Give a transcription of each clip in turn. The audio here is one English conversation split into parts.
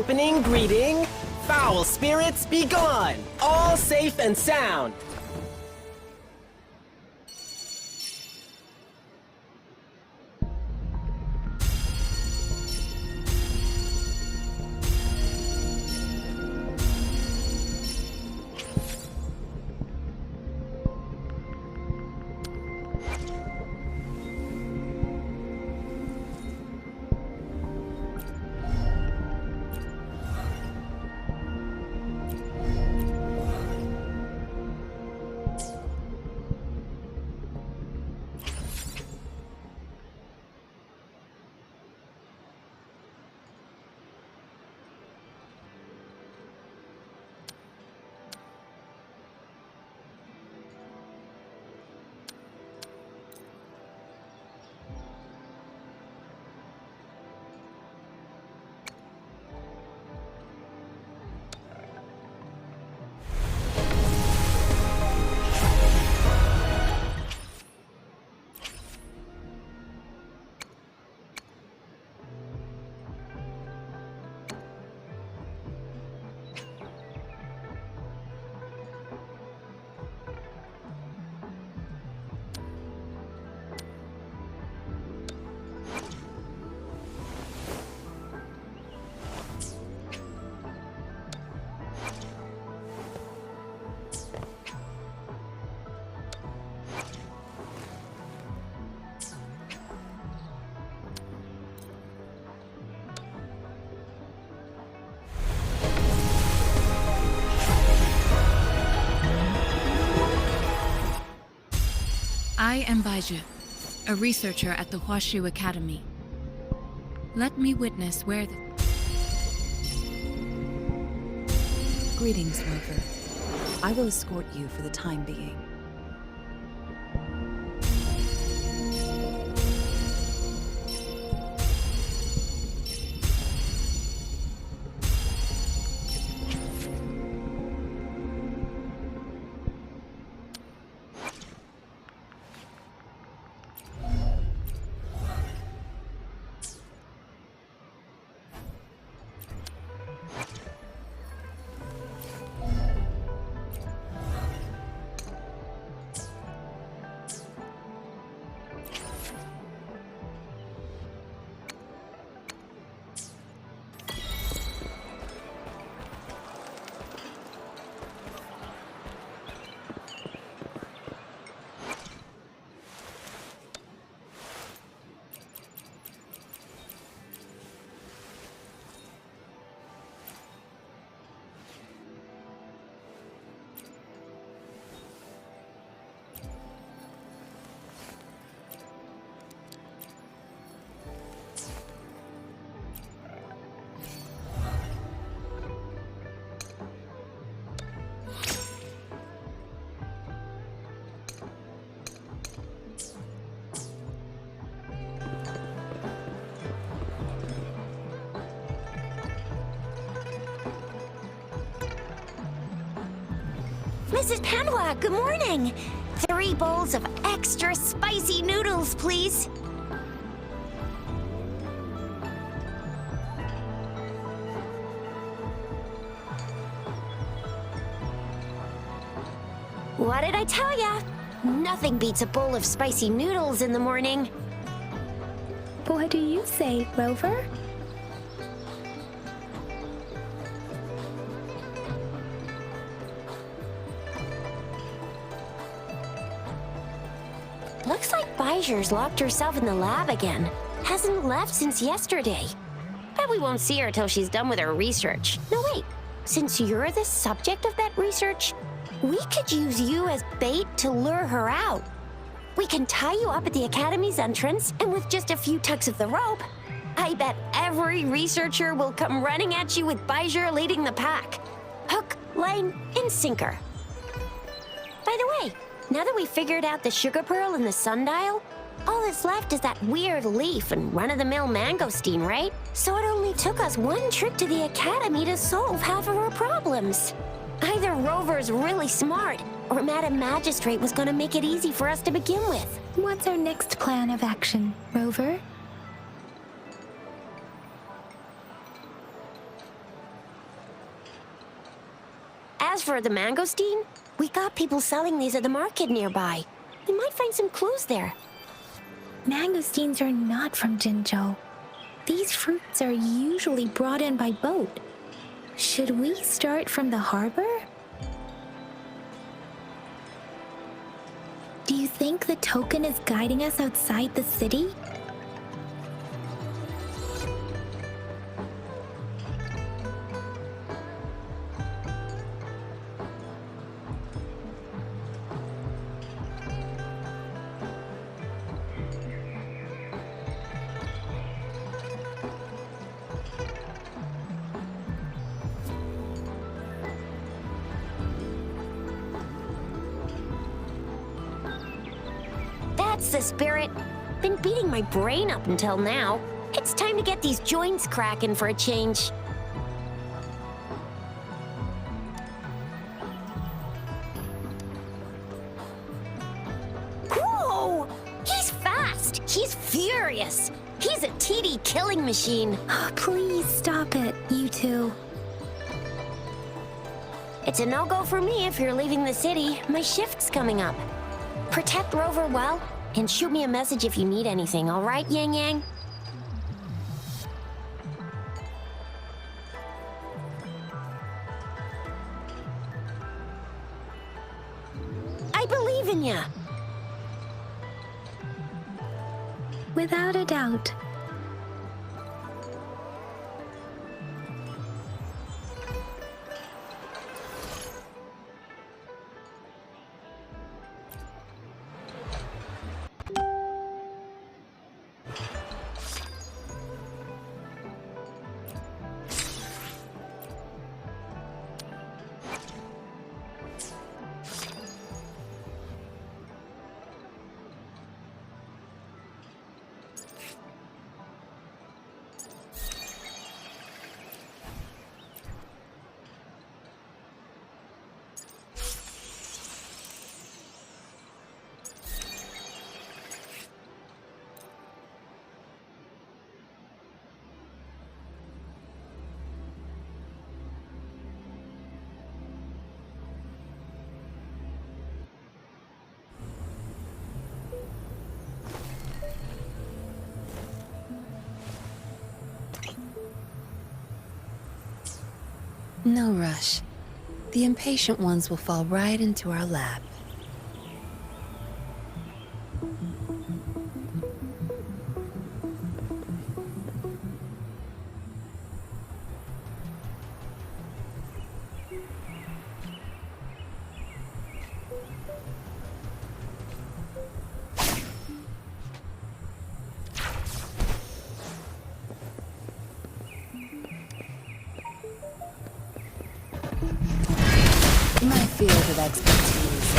opening greeting. Foul spirits be gone. All safe and sound. I am Baizhi, a researcher at the Huashu Academy. Let me witness where the... Greetings, Rover. I will escort you for the time being. Mrs. Panhua, good morning! 3 bowls of extra spicy noodles, please. What did I tell ya? Nothing beats a bowl of spicy noodles in the morning. What do you say, Rover? Looks like Baizhi's locked herself in the lab again. Hasn't left since yesterday. Bet we won't see her till she's done with her research. No, wait. Since you're the subject of that research, we could use you as bait to lure her out. We can tie you up at the Academy's entrance, and with just a few tugs of the rope, I bet every researcher will come running at you with Baizhi leading the pack. Hook, line, and sinker. By the way, now that we figured out the sugar pearl and the sundial, all that's left is that weird leaf and run-of-the-mill mangosteen, right? So it only took us 1 trip to the Academy to solve half of our problems. Either Rover's really smart, or Madam Magistrate was gonna make it easy for us to begin with. What's our next plan of action, Rover? As for the mangosteen, we got people selling these at the market nearby. We might find some clues there. Mangosteens are not from Jinzhou. These fruits are usually brought in by boat. Should we start from the harbor? Do you think the token is guiding us outside the city? That's the spirit. Been beating my brain up until now. It's time to get these joints cracking for a change. Whoa! He's fast! He's furious! He's a TD killing machine. Oh, please stop it, you two. It's a no-go for me if you're leaving the city. My shift's coming up. Protect Rover well, and shoot me a message if you need anything, all right, Yang Yang? I believe in ya! Without a doubt. No rush. The impatient ones will fall right into our lap. My field of expertise.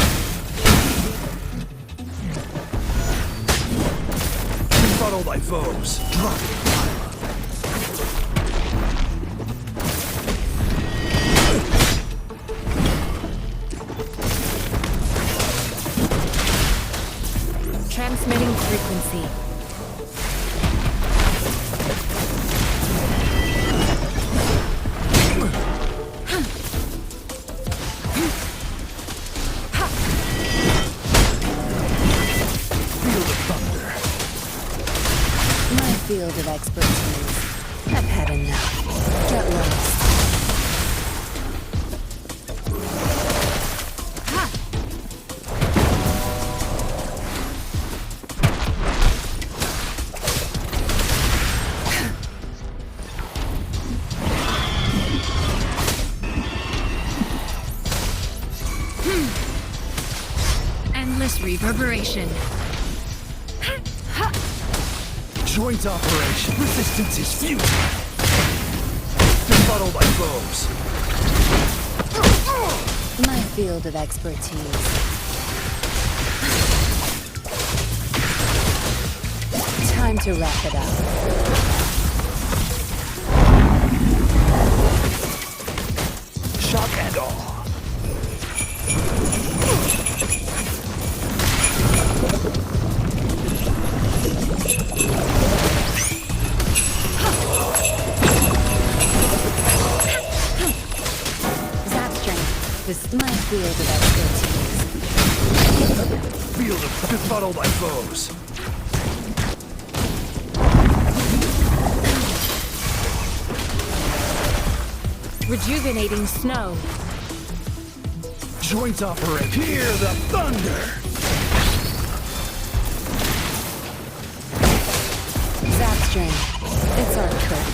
Befuddle thy foes. Drop it. Transmitting frequency. Field of expertise. I've had enough. Get lost. Endless reverberation. Joint operation. Resistance is futile. Befuddle thy foes. My field of expertise. Time to wrap it up. Shock and awe. This is my field of expertise. Field of befuddle my foes. Rejuvenating snow. Joint operate. Hear the thunder. Zap string. It's our trick.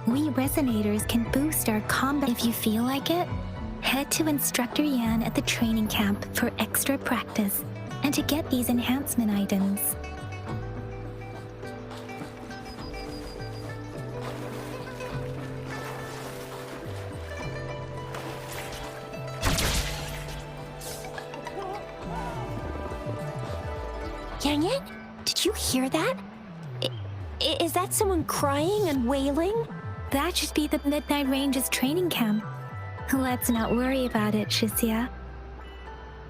We resonators can boost our combat if you feel like it. Head to Instructor Yan at the training camp for extra practice and to get these enhancement items. Yang Yang, did you hear that? Is that someone crying and wailing? That should be the Midnight Range's training camp. Let's not worry about it, Shisia.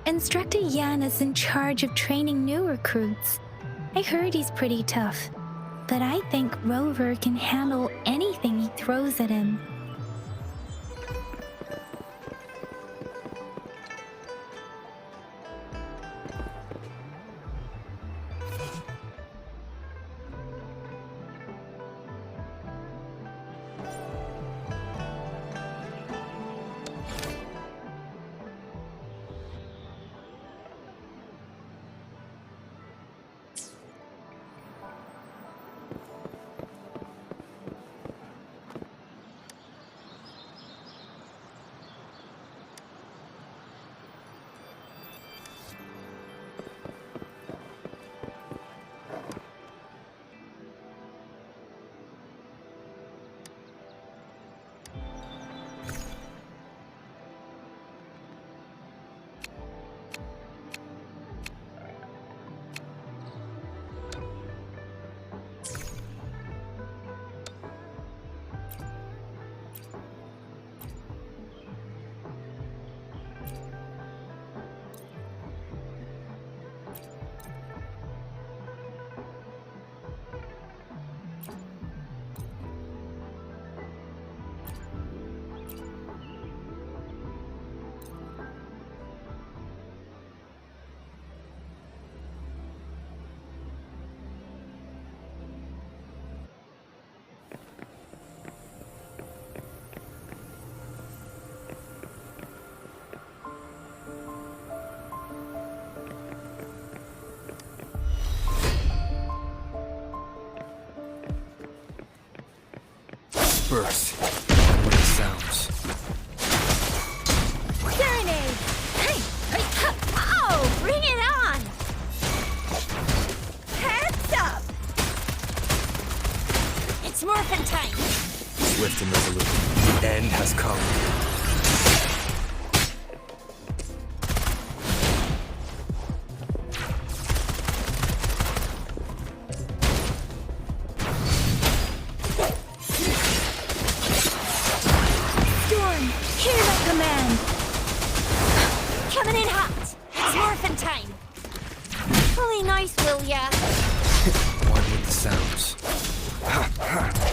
Instructor Yan is in charge of training new recruits. I heard he's pretty tough, but I think Rover can handle anything he throws at him. Burst. With the sounds. Serenade! Hey! Hey! Oh! Bring it on! Heads up! It's morphin' time! Swift and resolute. The end has come. Coming in hot! It's morphin' time! Fully nice, will ya? One with the sounds.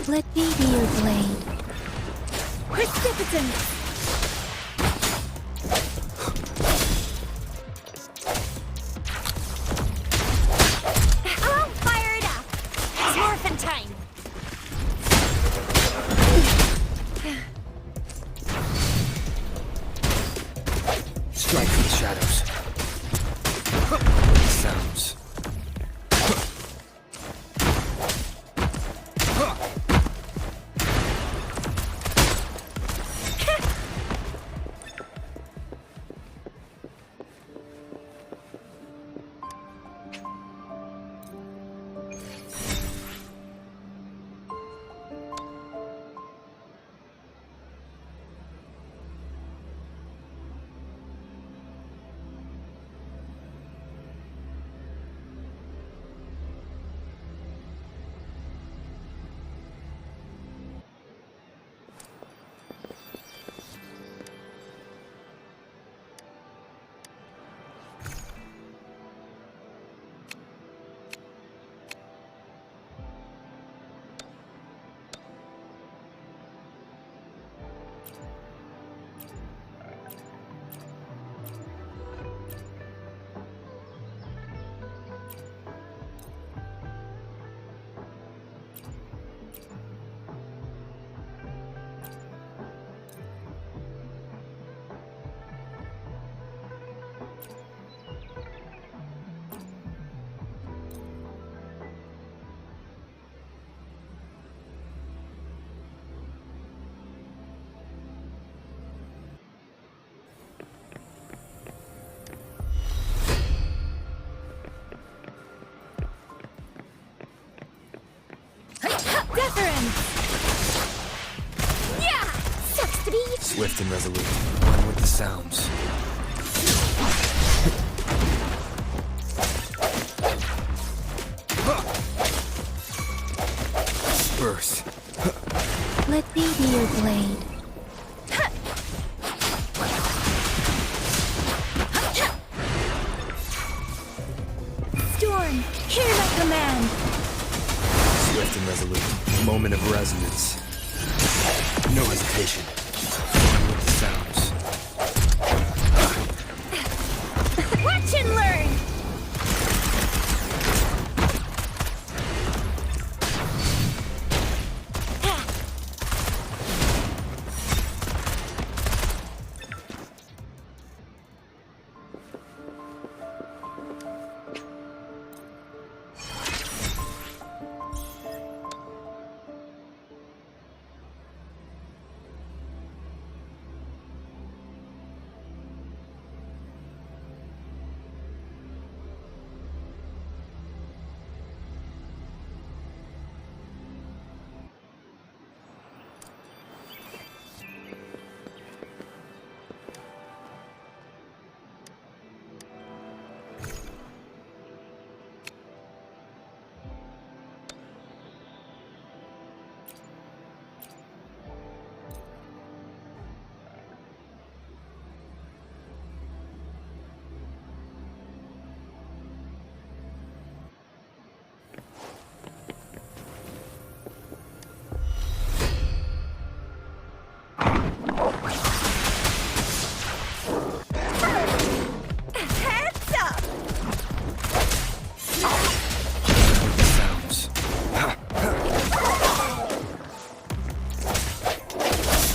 Let me be your blade. Precipitant! I'll fire it up! It's morphin' time! Strike from the shadows. Sounds. Yeah! Sucks to be... Swift and resolute. One with the sounds. your blade. Storm, hear my command! Swift and resolute. Moment of resonance. No hesitation. One with the sounds. Watch and learn!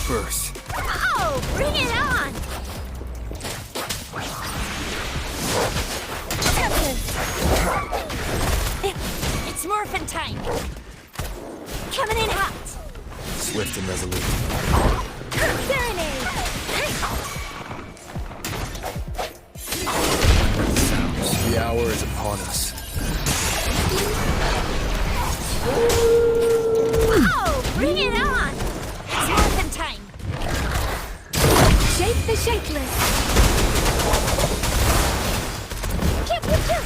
First. Oh, bring it on! It's morphin' time! Coming in hot! Swift and resolute. Serenade! Sounds. The hour is upon us. Oh, bring it on! It's morphin' time! Shape the shapeless! Pew, pew, pew!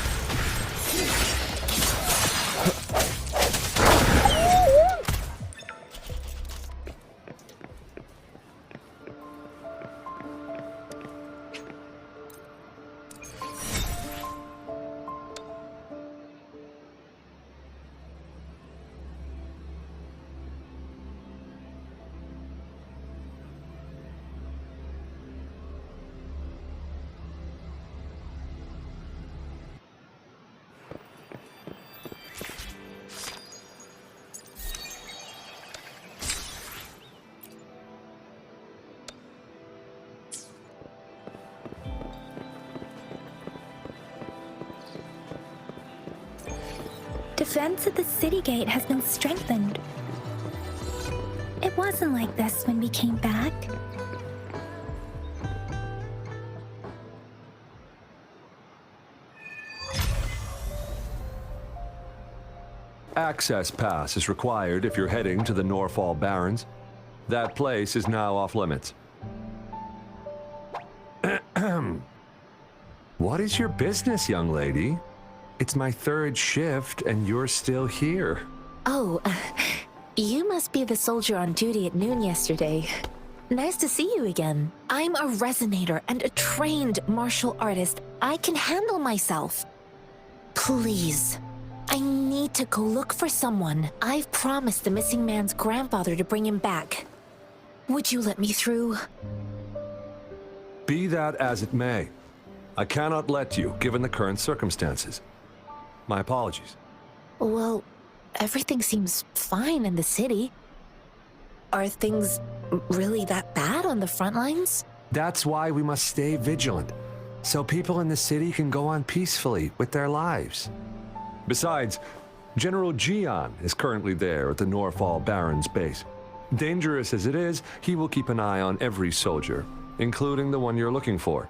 Defense at the city gate has been strengthened. It wasn't like this when we came back. Access pass is required if you're heading to the Norfall Barrens. That place is now off limits. What is your business, young lady? It's my third shift and you're still here. Oh, you must be the soldier on duty at noon yesterday. Nice to see you again. I'm a resonator and a trained martial artist. I can handle myself. Please, I need to go look for someone. I've promised the missing man's grandfather to bring him back. Would you let me through? Be that as it may, I cannot let you, given the current circumstances. My apologies. Well, everything seems fine in the city. Are things really that bad on the front lines? That's why we must stay vigilant, so people in the city can go on peacefully with their lives. Besides, General Jian is currently there at the Norfall Barrens base. Dangerous as it is, he will keep an eye on every soldier, including the one you're looking for.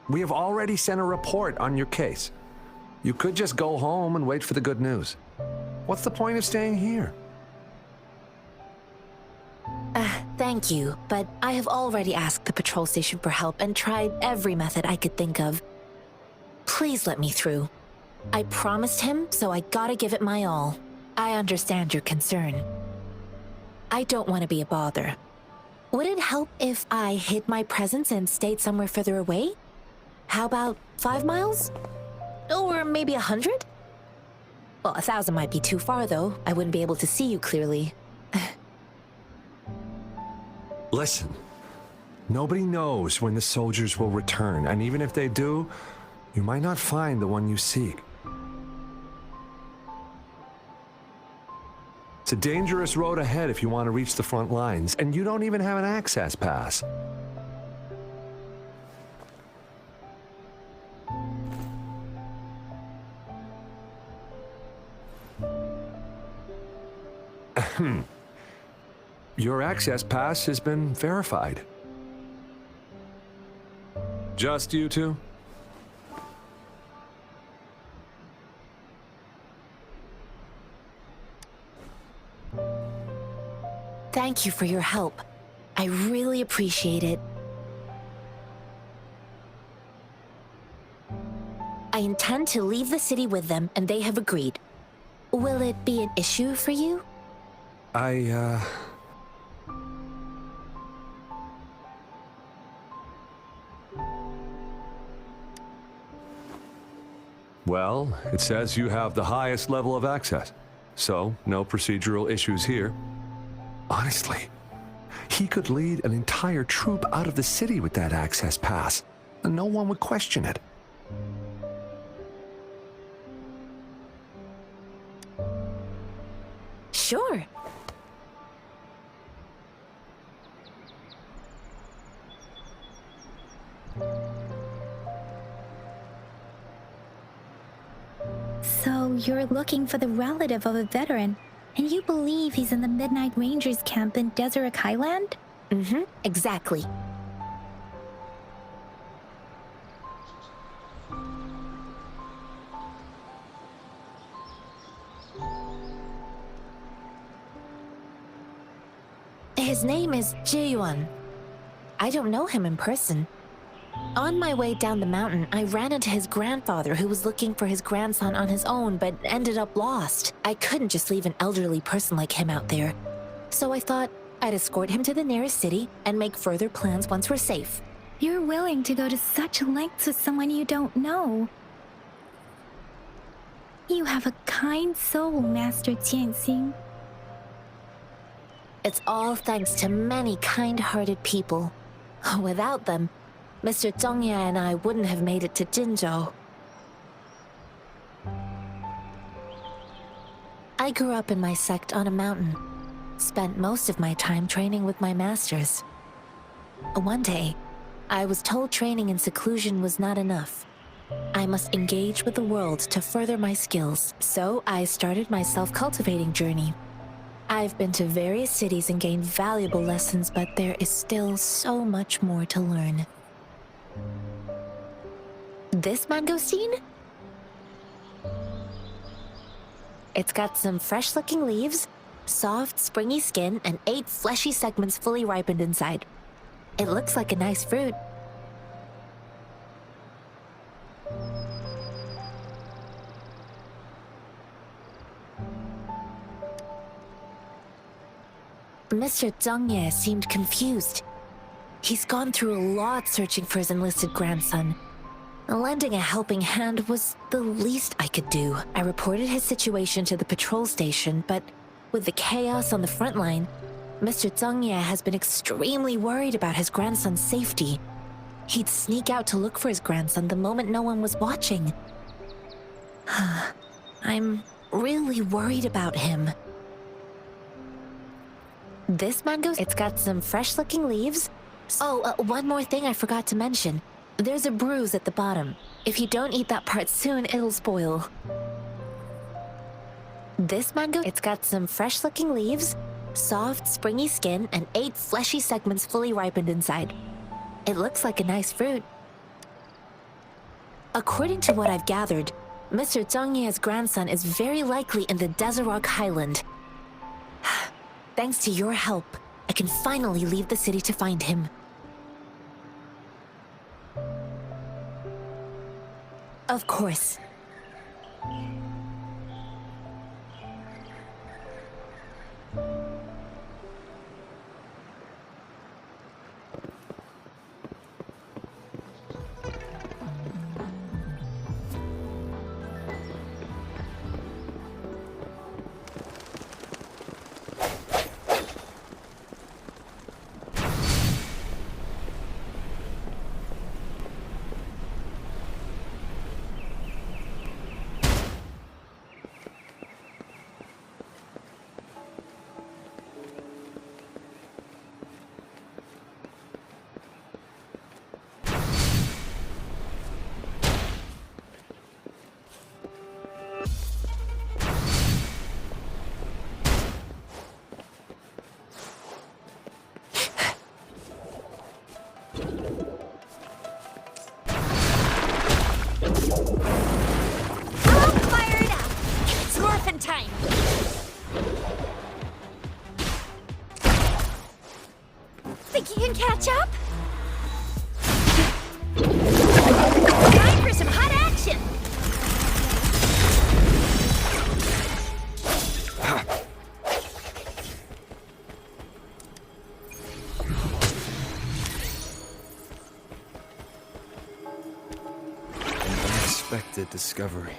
We have already sent a report on your case. You could just go home and wait for the good news. What's the point of staying here? Thank you, but I have already asked the patrol station for help and tried every method I could think of. Please let me through. I promised him, so I gotta give it my all. I understand your concern. I don't want to be a bother. Would it help if I hid my presence and stayed somewhere further away? How about 5 miles? Or maybe 100? Well, 1,000 might be too far, though. I wouldn't be able to see you clearly. Listen, nobody knows when the soldiers will return, and even if they do, you might not find the one you seek. It's a dangerous road ahead if you want to reach the front lines, and you don't even have an access pass. Your access pass has been verified. Just you two? Thank you for your help. I really appreciate it. I intend to leave the city with them, and they have agreed. Will it be an issue for you? Well, it says you have the highest level of access, so no procedural issues here. Honestly, he could lead an entire troop out of the city with that access pass, and no one would question it. Sure. So you're looking for the relative of a veteran, and you believe he's in the Midnight Rangers camp in Deseret Highland? Mm-hmm, exactly. His name is Ji-yuan. I don't know him in person. On my way down the mountain, I ran into his grandfather who was looking for his grandson on his own but ended up lost. I couldn't just leave an elderly person like him out there. So I thought I'd escort him to the nearest city and make further plans once we're safe. You're willing to go to such lengths with someone you don't know. You have a kind soul, Master Tianxing. It's all thanks to many kind-hearted people. Without them, Mr. Zhongye and I wouldn't have made it to Jinzhou. I grew up in my sect on a mountain. Spent most of my time training with my masters. One day, I was told training in seclusion was not enough. I must engage with the world to further my skills, so I started my self-cultivating journey. I've been to various cities and gained valuable lessons, but there is still so much more to learn. This mangosteen? It's got some fresh-looking leaves, soft, springy skin, and 8 fleshy segments fully ripened inside. It looks like a nice fruit. Mr. Zhongye seemed confused. He's gone through a lot searching for his enlisted grandson. Lending a helping hand was the least I could do. I reported his situation to the patrol station, but with the chaos on the front line, Mr. Zhongye has been extremely worried about his grandson's safety. He'd sneak out to look for his grandson the moment no one was watching. I'm really worried about him. This mango, it's got some fresh-looking leaves. Oh, one more thing I forgot to mention. There's a bruise at the bottom. If you don't eat that part soon, it'll spoil. This mango, it's got some fresh-looking leaves, soft, springy skin, and 8 fleshy segments fully ripened inside. It looks like a nice fruit. According to what I've gathered, Mr. Zhongye's grandson is very likely in the Deseret Highland. Thanks to your help, I can finally leave the city to find him. Of course. time. Think you can catch up? Time for some hot action! An unexpected discovery.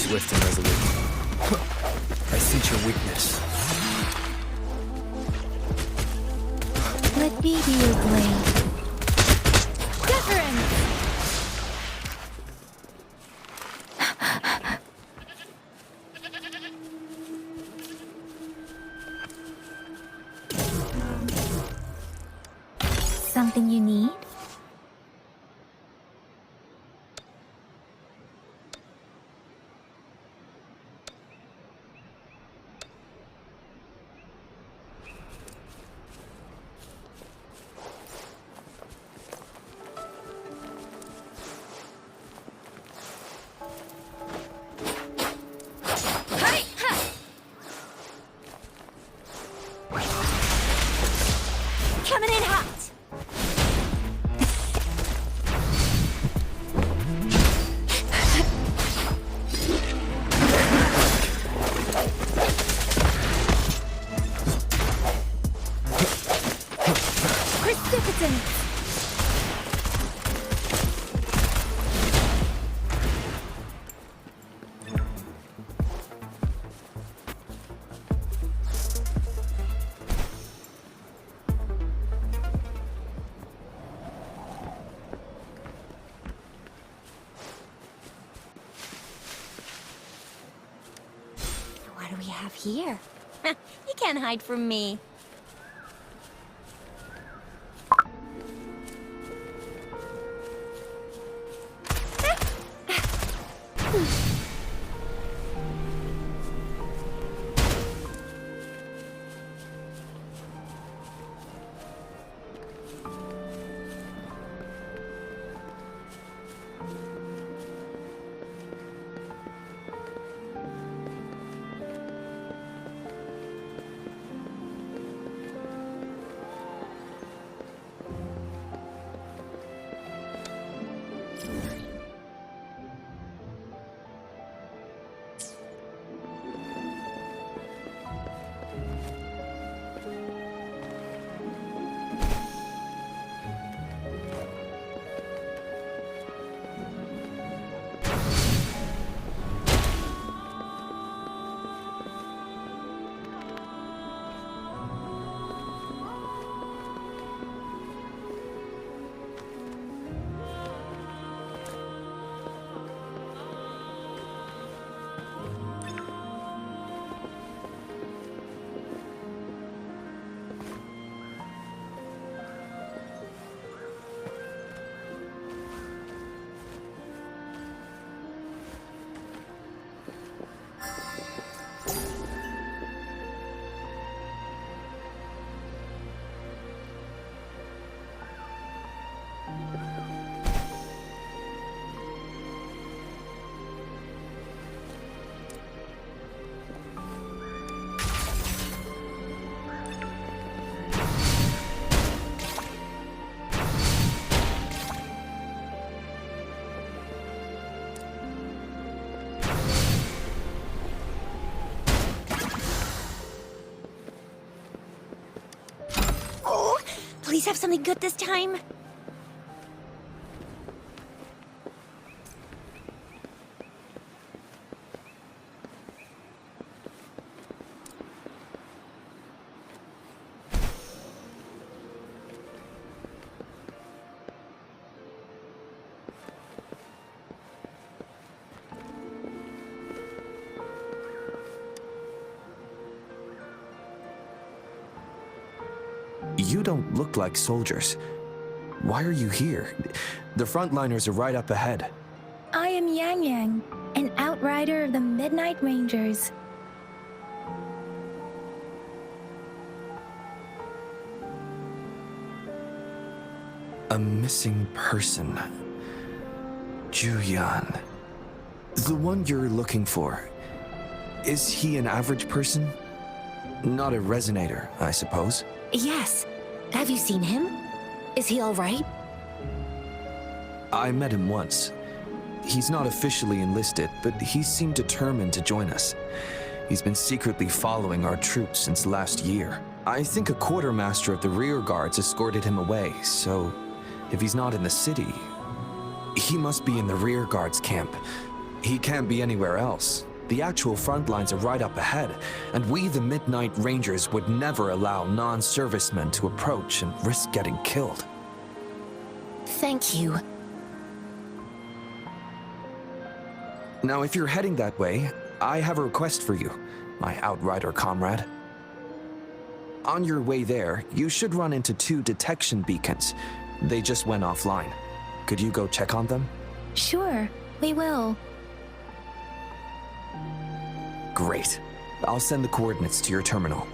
Swift and resolute. I sense your weakness. Let me be your blade. Wuthering! Something you need? Coming in hot! Precipitant! What do we have here? You can't hide from me. Please have something good this time. You don't look like soldiers. Why are you here? The frontliners are right up ahead. I am Yang Yang, an outrider of the Midnight Rangers. A missing person. Juyan. The one you're looking for. Is he an average person? Not a resonator, I suppose. Yes. Have you seen him? Is he all right? I met him once. He's not officially enlisted, but he seemed determined to join us. He's been secretly following our troops since last year. I think a quartermaster of the rear guards escorted him away, so if he's not in the city, he must be in the rear guards camp. He can't be anywhere else. The actual front lines are right up ahead, and we, the Midnight Rangers, would never allow non-servicemen to approach and risk getting killed. Thank you. Now, if you're heading that way, I have a request for you, my outrider comrade. On your way there, you should run into 2 detection beacons. They just went offline. Could you go check on them? Sure, we will. Great. I'll send the coordinates to your terminal.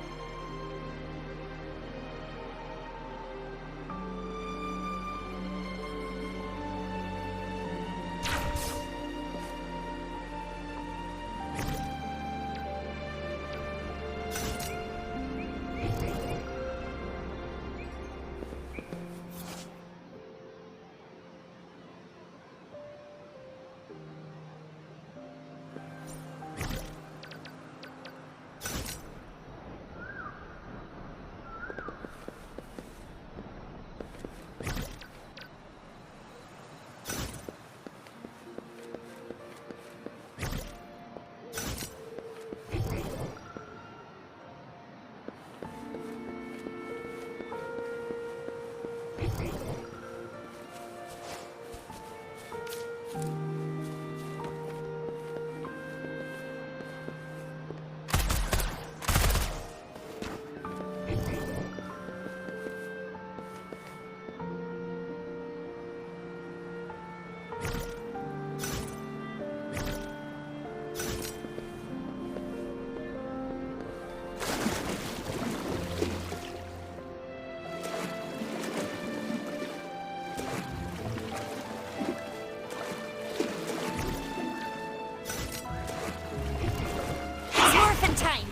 Time.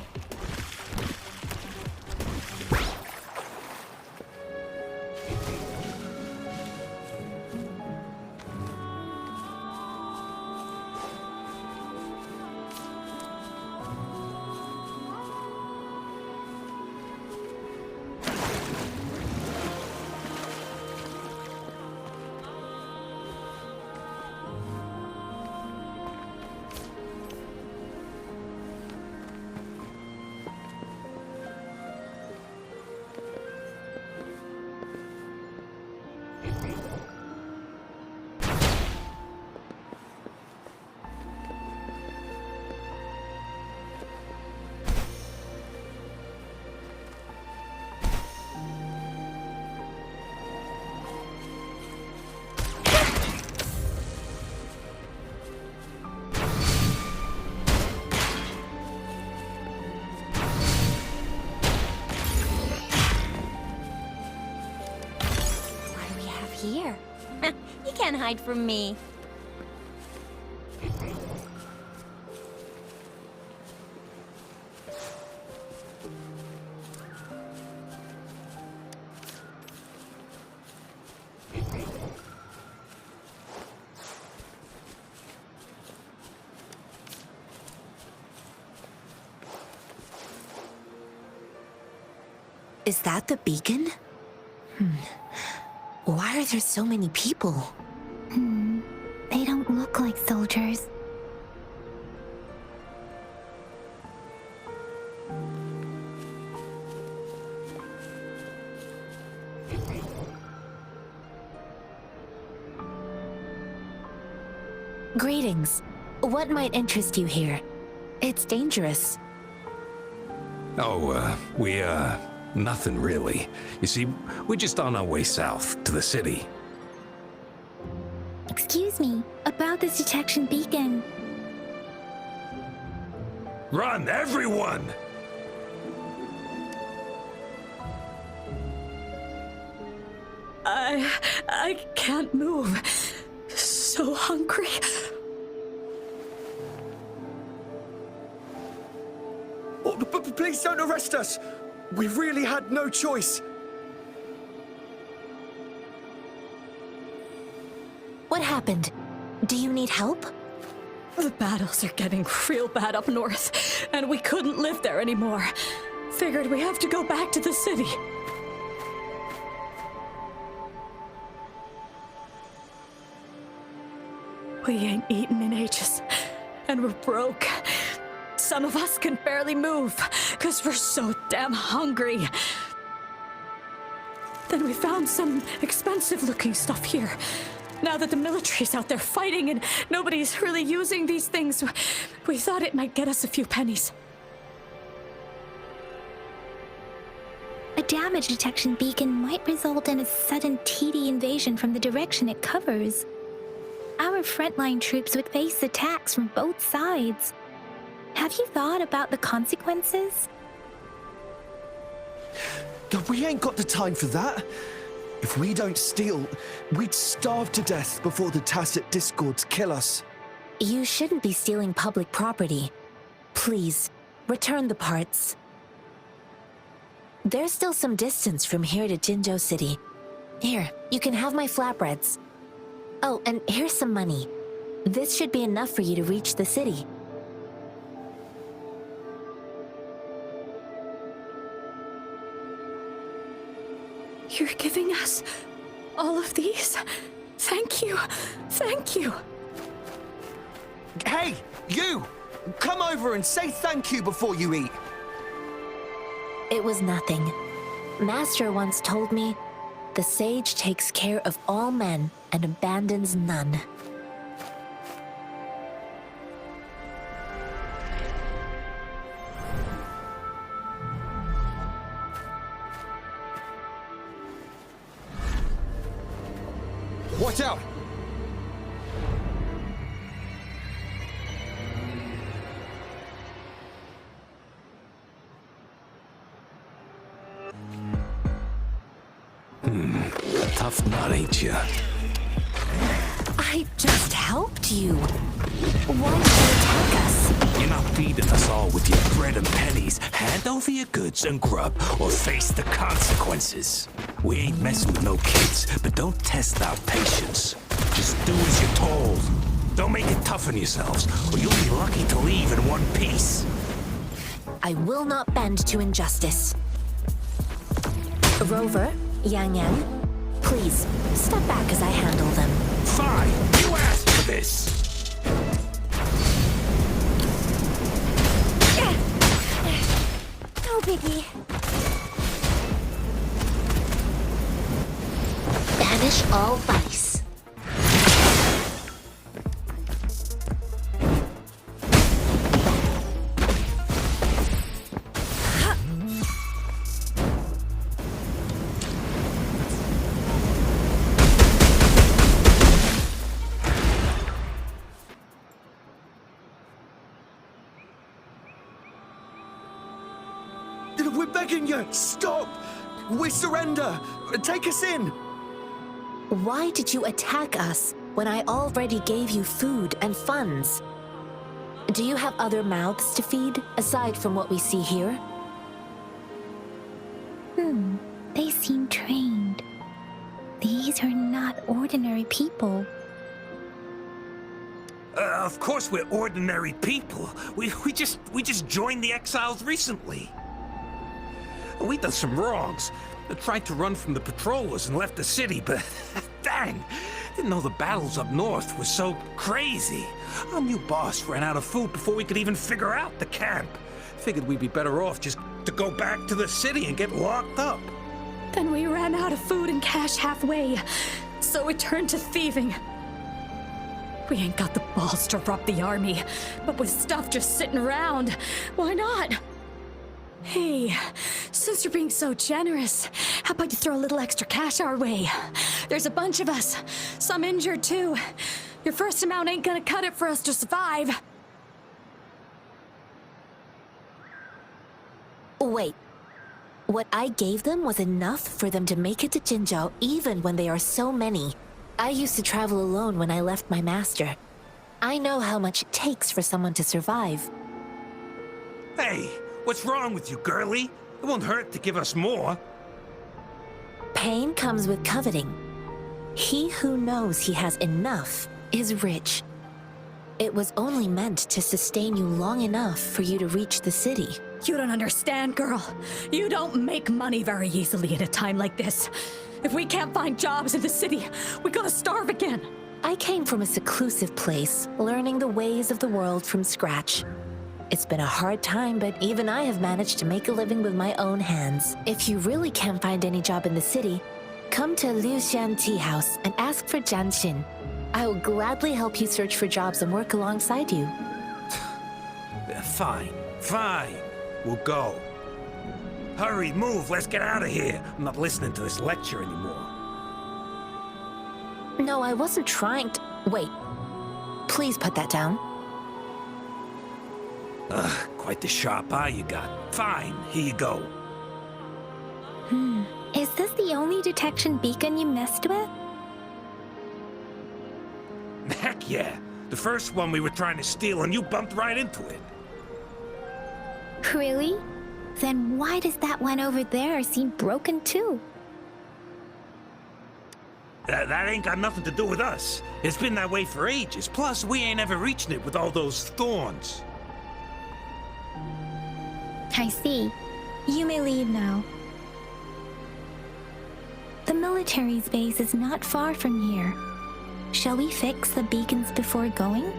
Here. You can't hide from me. Is that the beacon? Why are there so many people? They don't look like soldiers. Greetings. What might interest you here? It's dangerous. Oh, nothing really. You see, we're just on our way south to the city. Excuse me, about this detection beacon. Run, everyone! I can't move. So hungry. Oh, please don't arrest us! We really had no choice. What happened? Do you need help? The battles are getting real bad up north, and we couldn't live there anymore. Figured we have to go back to the city. We ain't eaten in ages, and we're broke. Some of us can barely move, because we're so damn hungry. Then we found some expensive-looking stuff here. Now that the military's out there fighting and nobody's really using these things, we thought it might get us a few pennies. A damage detection beacon might result in a sudden TD invasion from the direction it covers. Our frontline troops would face attacks from both sides. Have you thought about the consequences? We ain't got the time for that. If we don't steal, we'd starve to death before the tacit discords kill us. You shouldn't be stealing public property. Please, return the parts. There's still some distance from here to Jinzhou City. Here, you can have my flatbreads. Oh, and here's some money. This should be enough for you to reach the city. You're giving us all of these? Thank you. Thank you. Hey, you! Come over and say thank you before you eat. It was nothing. Master once told me, the sage takes care of all men and abandons none. Watch out! Tough nut, ain't ya? I just helped you. Why did you attack us? You're not feeding us all with your bread and pennies. Hand over your goods and grub, or face the consequences. We ain't messing with no kids, but don't test our patience. Just do as you're told. Don't make it tough on yourselves, or you'll be lucky to leave in one piece. I will not bend to injustice. Rover, Yang Yang, please, step back as I handle them. Fine, you asked for this. No biggie. Banish all vice. We're begging you! Stop! We surrender! Take us in! Why did you attack us when I already gave you food and funds? Do you have other mouths to feed, aside from what we see here? They seem trained. These are not ordinary people. Of course we're ordinary people. We just joined the exiles recently. We done some wrongs, I tried to run from the patrollers and left the city, but dang, didn't know the battles up north were so crazy. Our new boss ran out of food before we could even figure out the camp. Figured we'd be better off just to go back to the city and get locked up. Then we ran out of food and cash halfway, so we turned to thieving. We ain't got the balls to rob the army, but with stuff just sitting around, why not? Hey, since you're being so generous, how about you throw a little extra cash our way? There's a bunch of us, some injured too. Your first amount ain't gonna cut it for us to survive. Wait. What I gave them was enough for them to make it to Jinzhou even when they are so many. I used to travel alone when I left my master. I know how much it takes for someone to survive. Hey, what's wrong with you, girlie? It won't hurt to give us more. Pain comes with coveting. He who knows he has enough is rich. It was only meant to sustain you long enough for you to reach the city. You don't understand, girl. You don't make money very easily at a time like this. If we can't find jobs in the city, we're gonna starve again. I came from a seclusive place, learning the ways of the world from scratch. It's been a hard time, but even I have managed to make a living with my own hands. If you really can't find any job in the city, come to Luxian Tea House and ask for Jianxin. I will gladly help you search for jobs and work alongside you. Fine, fine. We'll go. Hurry, move, let's get out of here. I'm not listening to this lecture anymore. No, I wasn't trying to... Wait. Please put that down. Quite the sharp eye you got. Fine, here you go. Is this the only detection beacon you messed with? Heck yeah. The first one we were trying to steal and you bumped right into it. Really? Then why does that one over there seem broken too? That ain't got nothing to do with us. It's been that way for ages. Plus, we ain't ever reaching it with all those thorns. I see. You may leave now. The military's base is not far from here. Shall we fix the beacons before going?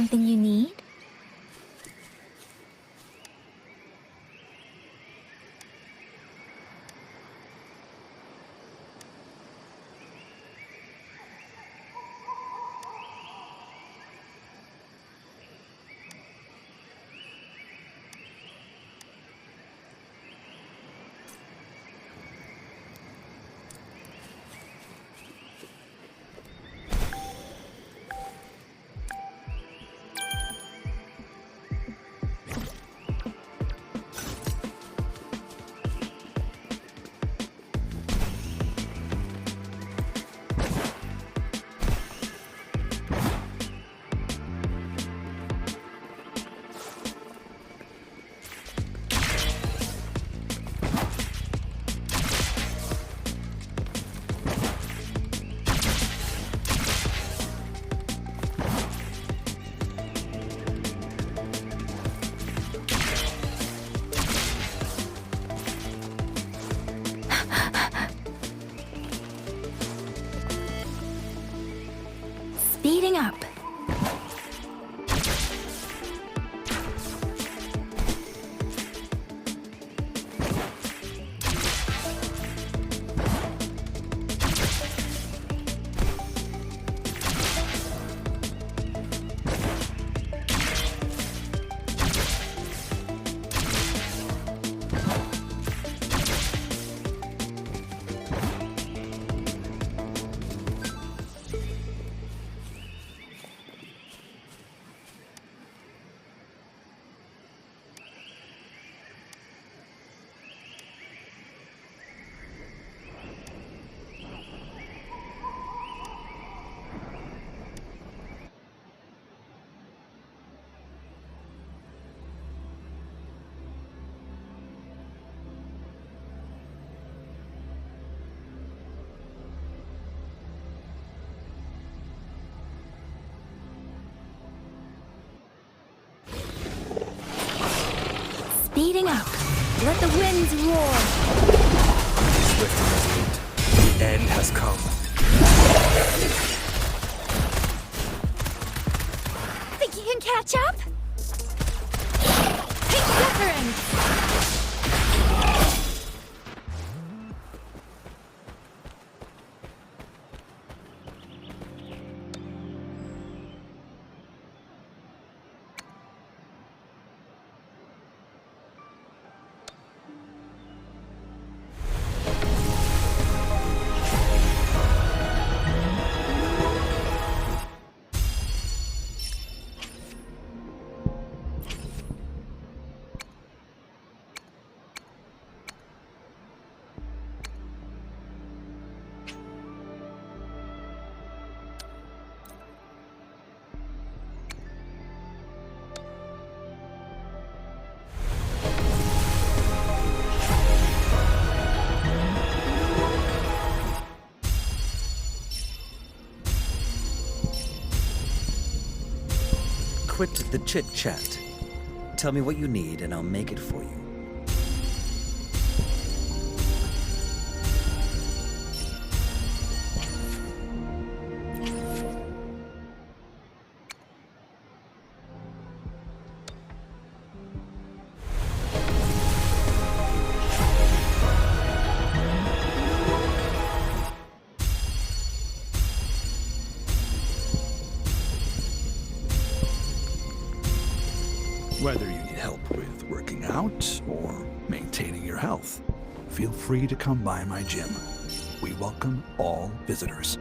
something you need? Speeding up. Speeding up. Let the winds roar. Swift and resolute. The end has come. Think you can catch up? Take Wuthering! Quit the chit-chat. Tell me what you need and I'll make it for you. Whether you need help with working out or maintaining your health, feel free to come by my gym. We welcome all visitors.